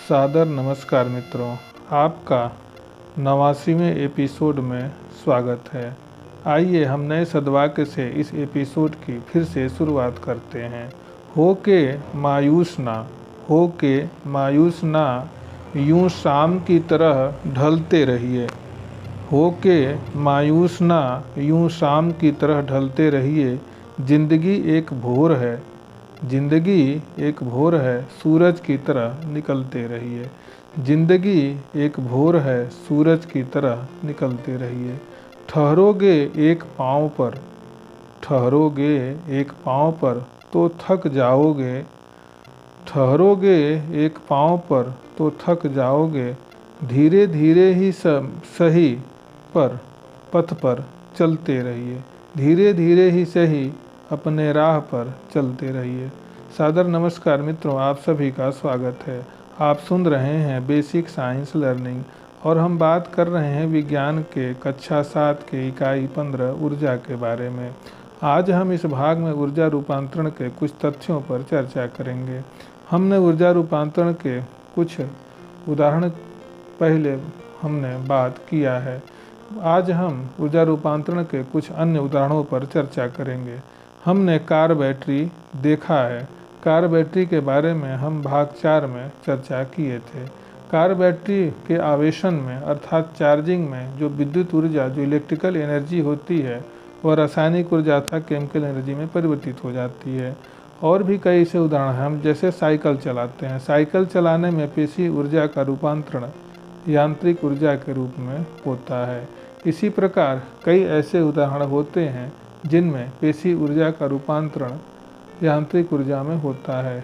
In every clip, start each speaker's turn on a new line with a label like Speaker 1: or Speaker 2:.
Speaker 1: सादर नमस्कार मित्रों, आपका 89वें एपिसोड में स्वागत है। आइए हम नए सद्वाक्य से इस एपिसोड की फिर से शुरुआत करते हैं। हो के मायूस ना, यूं शाम की तरह ढलते रहिए। हो के मायूस ना, यूं शाम की तरह ढलते रहिए। जिंदगी एक भोर है, सूरज की तरह निकलते रहिए। जिंदगी एक भोर है, सूरज की तरह निकलते रहिए। ठहरोगे एक पाँव पर तो थक जाओगे। ठहरोगे एक पाँव पर तो थक जाओगे। धीरे धीरे ही सही पर पथ पर चलते रहिए। धीरे धीरे ही सही अपने राह पर चलते रहिए। सादर नमस्कार मित्रों, आप सभी का स्वागत है। आप सुन रहे हैं बेसिक साइंस लर्निंग और हम बात कर रहे हैं विज्ञान के कक्षा 7 के इकाई 15 ऊर्जा के बारे में। आज हम इस भाग में ऊर्जा रूपांतरण के कुछ तथ्यों पर चर्चा करेंगे। हमने ऊर्जा रूपांतरण के कुछ उदाहरण पहले हमने बात किया है। आज हम ऊर्जा रूपांतरण के कुछ अन्य उदाहरणों पर चर्चा करेंगे। हमने कार बैटरी देखा है। कार बैटरी के बारे में हम भाग 4 में चर्चा किए थे। कार बैटरी के आवेशन में अर्थात चार्जिंग में जो विद्युत ऊर्जा, जो इलेक्ट्रिकल एनर्जी होती है, वह रासायनिक ऊर्जा अर्थात केमिकल एनर्जी में परिवर्तित हो जाती है। और भी कई ऐसे उदाहरण हैं। हम जैसे साइकिल चलाते हैं, साइकिल चलाने में पेशी ऊर्जा का रूपांतरण यांत्रिक ऊर्जा के रूप में होता है। इसी प्रकार कई ऐसे उदाहरण होते हैं जिनमें पेशी ऊर्जा का रूपांतरण यांत्रिक ऊर्जा में होता है।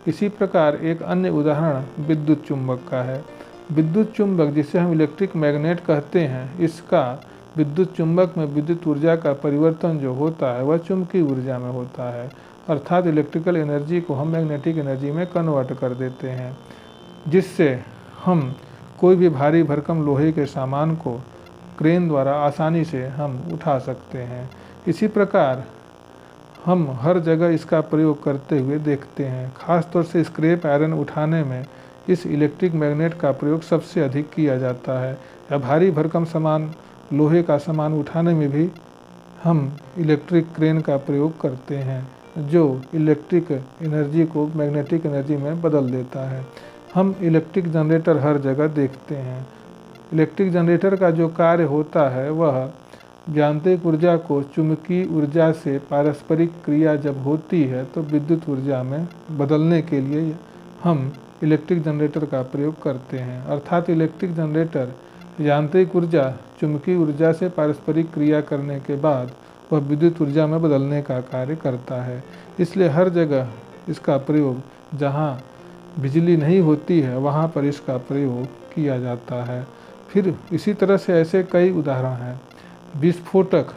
Speaker 1: इसी प्रकार एक अन्य उदाहरण विद्युत चुंबक का है। विद्युत चुंबक, जिसे हम इलेक्ट्रिक मैग्नेट कहते हैं, इसका विद्युत चुंबक में विद्युत ऊर्जा का परिवर्तन जो होता है वह चुंबकीय ऊर्जा में होता है, अर्थात इलेक्ट्रिकल एनर्जी को हम मैग्नेटिक एनर्जी में कन्वर्ट कर देते हैं, जिससे हम कोई भी भारी भरकम लोहे के सामान को क्रेन द्वारा आसानी से हम उठा सकते हैं। इसी प्रकार हम हर जगह इसका प्रयोग करते हुए देखते हैं। खासतौर से स्क्रैप आयरन उठाने में इस इलेक्ट्रिक मैग्नेट का प्रयोग सबसे अधिक किया जाता है। या भारी भरकम सामान, लोहे का सामान उठाने में भी हम इलेक्ट्रिक क्रेन का प्रयोग करते हैं, जो इलेक्ट्रिक एनर्जी को मैग्नेटिक एनर्जी में बदल देता है। हम इलेक्ट्रिक जनरेटर हर जगह देखते हैं। इलेक्ट्रिक जनरेटर का जो कार्य होता है वह यांत्रिक ऊर्जा को चुंबकीय ऊर्जा से पारस्परिक क्रिया जब होती है तो विद्युत ऊर्जा में बदलने के लिए हम इलेक्ट्रिक जनरेटर का प्रयोग करते हैं। अर्थात इलेक्ट्रिक जनरेटर यांत्रिक ऊर्जा चुंबकीय ऊर्जा से पारस्परिक क्रिया करने के बाद वह विद्युत ऊर्जा में बदलने का कार्य करता है। इसलिए हर जगह इसका प्रयोग, जहाँ बिजली नहीं होती है वहाँ पर इसका प्रयोग किया जाता है। फिर इसी तरह से ऐसे कई उदाहरण हैं। विस्फोटक,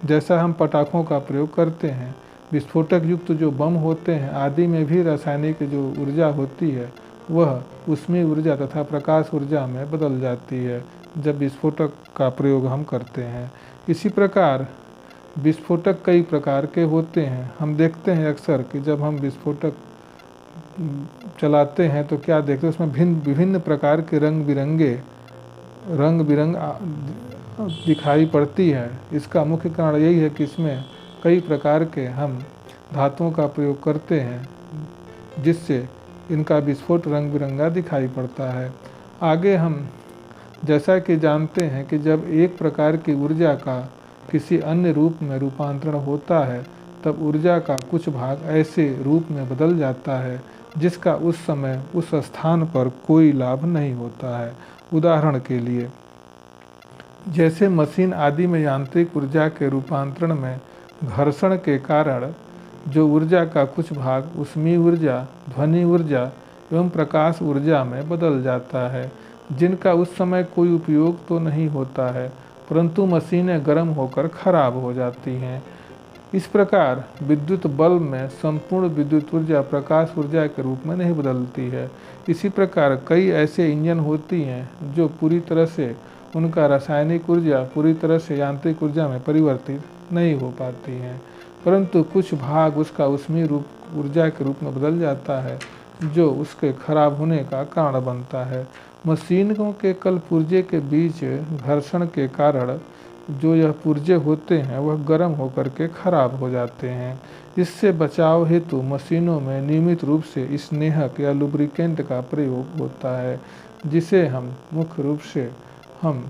Speaker 1: जैसा हम पटाखों का प्रयोग करते हैं, विस्फोटक युक्त जो बम होते हैं आदि में भी रासायनिक जो ऊर्जा होती है वह ऊष्मीय ऊर्जा तथा प्रकाश ऊर्जा में बदल जाती है जब विस्फोटक का प्रयोग हम करते हैं। इसी प्रकार विस्फोटक कई प्रकार के होते हैं। हम देखते हैं अक्सर कि जब हम विस्फोटक चलाते हैं तो क्या देखते हैं, उसमें विभिन्न प्रकार के रंग बिरंग दिखाई पड़ती है। इसका मुख्य कारण यही है कि इसमें कई प्रकार के हम धातुओं का प्रयोग करते हैं जिससे इनका विस्फोट रंग बिरंगा दिखाई पड़ता है। आगे हम जैसा कि जानते हैं कि जब एक प्रकार की ऊर्जा का किसी अन्य रूप में रूपांतरण होता है तब ऊर्जा का कुछ भाग ऐसे रूप में बदल जाता है जिसका उस समय उस स्थान पर कोई लाभ नहीं होता है। उदाहरण के लिए जैसे मशीन आदि में यांत्रिक ऊर्जा के रूपांतरण में घर्षण के कारण जो ऊर्जा का कुछ भाग ऊष्मीय ऊर्जा, ध्वनि ऊर्जा एवं प्रकाश ऊर्जा में बदल जाता है, जिनका उस समय कोई उपयोग तो नहीं होता है, परंतु मशीनें गर्म होकर खराब हो जाती हैं। इस प्रकार विद्युत बल्ब में संपूर्ण विद्युत ऊर्जा प्रकाश ऊर्जा के रूप में नहीं बदलती है। इसी प्रकार कई ऐसे इंजन होती हैं जो पूरी तरह से उनका रासायनिक ऊर्जा पूरी तरह से यांत्रिक ऊर्जा में परिवर्तित नहीं हो पाती हैं, परंतु कुछ भाग उसका ऊष्मीय ऊर्जा के रूप में बदल जाता है, जो उसके खराब होने का कारण बनता है। मशीनों के कल पुर्जे के बीच घर्षण के कारण जो यह पुर्जे होते हैं वह गर्म होकर के खराब हो जाते हैं। इससे बचाव हेतु मशीनों में नियमित रूप से स्नेहक या लुब्रिकेंट का प्रयोग होता है, जिसे हम मुख्य रूप से हम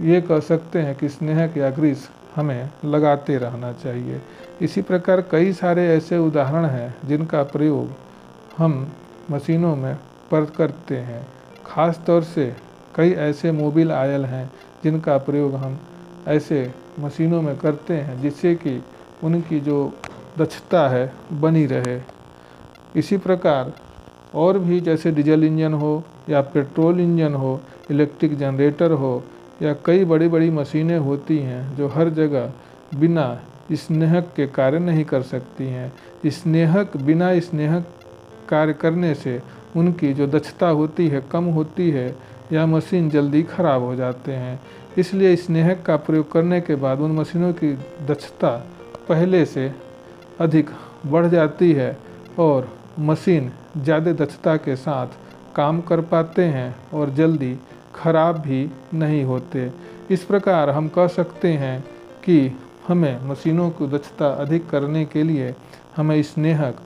Speaker 1: ये कह सकते हैं कि स्नेहक या ग्रीस हमें लगाते रहना चाहिए। इसी प्रकार कई सारे ऐसे उदाहरण हैं जिनका प्रयोग हम मशीनों में पर करते हैं। ख़ास तौर से कई ऐसे मोबिल आयल हैं जिनका प्रयोग हम ऐसे मशीनों में करते हैं जिससे कि उनकी जो दक्षता है बनी रहे। इसी प्रकार और भी जैसे डीजल इंजन हो या पेट्रोल इंजन हो, इलेक्ट्रिक जनरेटर हो या कई बड़ी बड़ी मशीनें होती हैं जो हर जगह बिना स्नेहक के कार्य नहीं कर सकती हैं। बिना स्नेहक कार्य करने से उनकी जो दक्षता होती है कम होती है या मशीन जल्दी खराब हो जाते हैं। इसलिए स्नेहक का प्रयोग करने के बाद उन मशीनों की दक्षता पहले से अधिक बढ़ जाती है और मशीन ज़्यादा दक्षता के साथ काम कर पाते हैं और जल्दी खराब भी नहीं होते। इस प्रकार हम कह सकते हैं कि हमें मशीनों की दक्षता अधिक करने के लिए हमें स्नेहक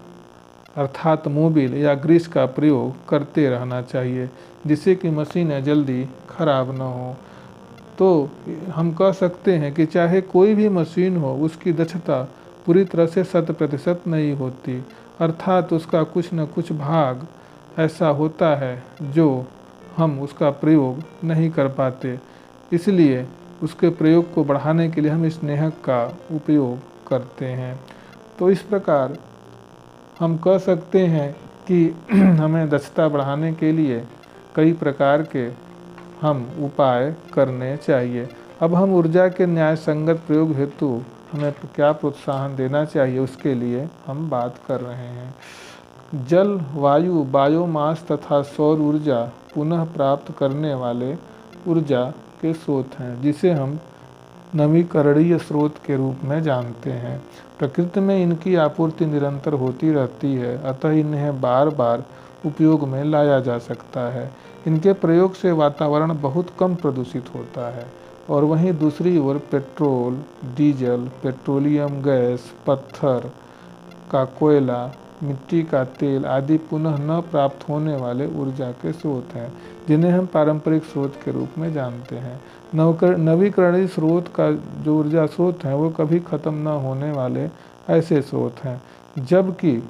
Speaker 1: अर्थात मोबिल या ग्रीस का प्रयोग करते रहना चाहिए, जिससे कि मशीनें जल्दी खराब न हो। तो हम कह सकते हैं कि चाहे कोई भी मशीन हो उसकी दक्षता पूरी तरह से 100% नहीं होती, अर्थात उसका कुछ न कुछ भाग ऐसा होता है जो हम उसका प्रयोग नहीं कर पाते। इसलिए उसके प्रयोग को बढ़ाने के लिए हम स्नेहक का उपयोग करते हैं। तो इस प्रकार हम कह सकते हैं कि हमें दक्षता बढ़ाने के लिए कई प्रकार के हम उपाय करने चाहिए। अब हम ऊर्जा के न्याय संगत प्रयोग हेतु हमें क्या प्रोत्साहन देना चाहिए उसके लिए हम बात कर रहे हैं। जल, वायु, बायोमास तथा सौर ऊर्जा पुनः प्राप्त करने वाले ऊर्जा के स्रोत हैं, जिसे हम नवीकरणीय स्रोत के रूप में जानते हैं। प्रकृति में इनकी आपूर्ति निरंतर होती रहती है, अतः इन्हें बार बार उपयोग में लाया जा सकता है। इनके प्रयोग से वातावरण बहुत कम प्रदूषित होता है और वहीं दूसरी ओर पेट्रोल, डीजल, पेट्रोलियम गैस, पत्थर का कोयला, मिट्टी का तेल आदि पुनः न प्राप्त होने वाले ऊर्जा के स्रोत हैं, जिन्हें हम पारंपरिक स्रोत के रूप में जानते हैं। नवीकरणीय स्रोत का जो ऊर्जा स्रोत हैं वो कभी खत्म न होने वाले ऐसे स्रोत हैं, जबकि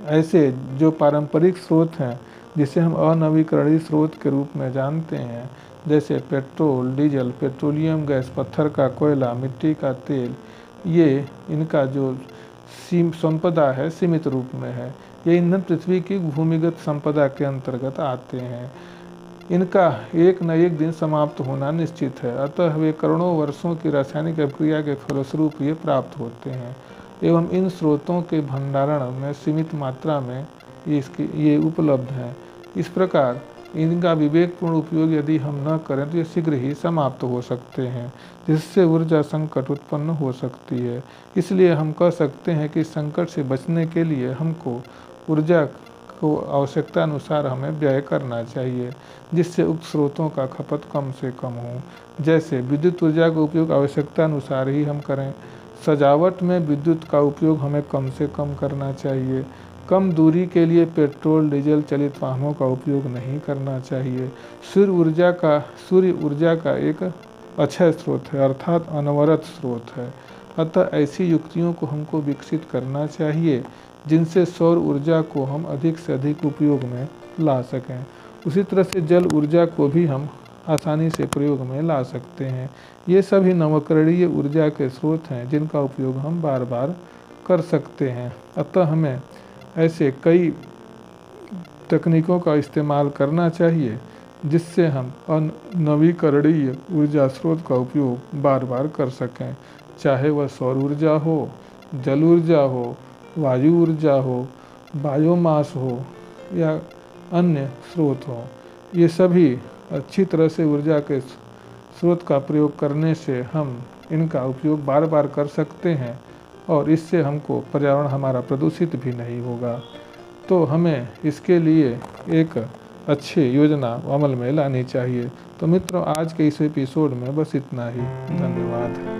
Speaker 1: ऐसे जो पारंपरिक स्रोत हैं जिसे हम अनवीकरणीय स्रोत के रूप में जानते हैं, जैसे पेट्रोल, डीजल, पेट्रोलियम गैस, पत्थर का कोयला, मिट्टी का तेल, ये इनका जो संपदा है सीमित रूप में है। ये ईंधन पृथ्वी की भूमिगत संपदा के अंतर्गत आते हैं। इनका एक न एक दिन समाप्त होना निश्चित है, अतः वे करोड़ों वर्षों की रासायनिक अभिक्रिया के फलस्वरूप ये प्राप्त होते हैं एवं इन स्रोतों के भंडारण में सीमित मात्रा में ये उपलब्ध हैं। इस प्रकार इनका विवेकपूर्ण उपयोग यदि हम न करें तो ये शीघ्र ही समाप्त हो सकते हैं, जिससे ऊर्जा संकट उत्पन्न हो सकती है। इसलिए हम कह सकते हैं कि संकट से बचने के लिए हमको ऊर्जा को आवश्यकता अनुसार हमें व्यय करना चाहिए, जिससे उक्त स्रोतों का खपत कम से कम हो। जैसे विद्युत ऊर्जा का उपयोग आवश्यकता अनुसार ही हम करें। सजावट में विद्युत का उपयोग हमें कम से कम करना चाहिए। कम दूरी के लिए पेट्रोल, डीजल चलित वाहनों का उपयोग नहीं करना चाहिए। सूर्य ऊर्जा का एक अच्छा स्रोत है, अर्थात अनवरत स्रोत है। अतः ऐसी युक्तियों को हमको विकसित करना चाहिए जिनसे सौर ऊर्जा को हम अधिक से अधिक उपयोग में ला सकें। उसी तरह से जल ऊर्जा को भी हम आसानी से प्रयोग में ला सकते हैं। ये सभी नवीकरणीय ऊर्जा के स्रोत हैं जिनका उपयोग हम बार बार कर सकते हैं। अतः हमें ऐसे कई तकनीकों का इस्तेमाल करना चाहिए जिससे हम नवीकरणीय ऊर्जा स्रोत का उपयोग बार बार कर सकें, चाहे वह सौर ऊर्जा हो, जल ऊर्जा हो, वायु ऊर्जा हो, बायोमास हो या अन्य स्रोत हो। ये सभी अच्छी तरह से ऊर्जा के स्रोत का प्रयोग करने से हम इनका उपयोग बार बार कर सकते हैं और इससे हमको पर्यावरण हमारा प्रदूषित भी नहीं होगा। तो हमें इसके लिए एक अच्छी योजना अमल में लानी चाहिए। तो मित्रों, आज के इस एपिसोड में बस इतना ही। धन्यवाद।